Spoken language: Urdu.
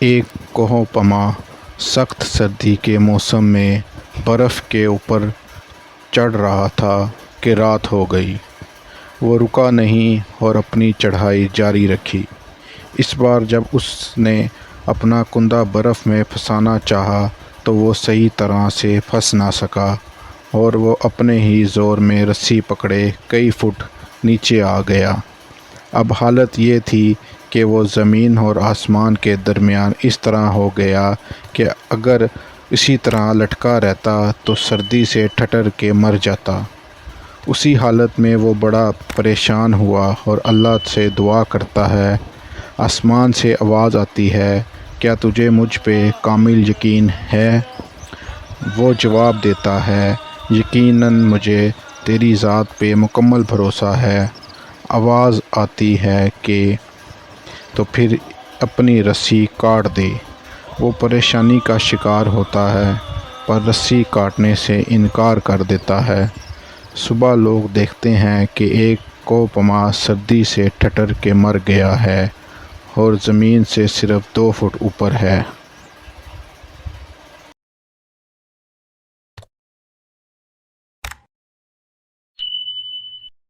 ایک کوہ پما سخت سردی کے موسم میں برف کے اوپر چڑھ رہا تھا کہ رات ہو گئی۔ وہ رکا نہیں اور اپنی چڑھائی جاری رکھی۔ اس بار جب اس نے اپنا کندھا برف میں پھنسانا چاہا تو وہ صحیح طرح سے پھنس نہ سکا اور وہ اپنے ہی زور میں رسی پکڑے کئی فٹ نیچے آ گیا۔ اب حالت یہ تھی کہ وہ زمین اور آسمان کے درمیان اس طرح ہو گیا کہ اگر اسی طرح لٹکا رہتا تو سردی سے ٹھٹر کے مر جاتا۔ اسی حالت میں وہ بڑا پریشان ہوا اور اللہ سے دعا کرتا ہے۔ آسمان سے آواز آتی ہے، کیا تجھے مجھ پہ کامل یقین ہے؟ وہ جواب دیتا ہے، یقیناً مجھے تیری ذات پہ مکمل بھروسہ ہے۔ آواز آتی ہے کہ تو پھر اپنی رسی کاٹ دے۔ وہ پریشانی کا شکار ہوتا ہے پر رسی کاٹنے سے انکار کر دیتا ہے۔ صبح لوگ دیکھتے ہیں کہ ایک کوہ پما سردی سے ٹھٹر کے مر گیا ہے اور زمین سے صرف 2 فٹ اوپر ہے۔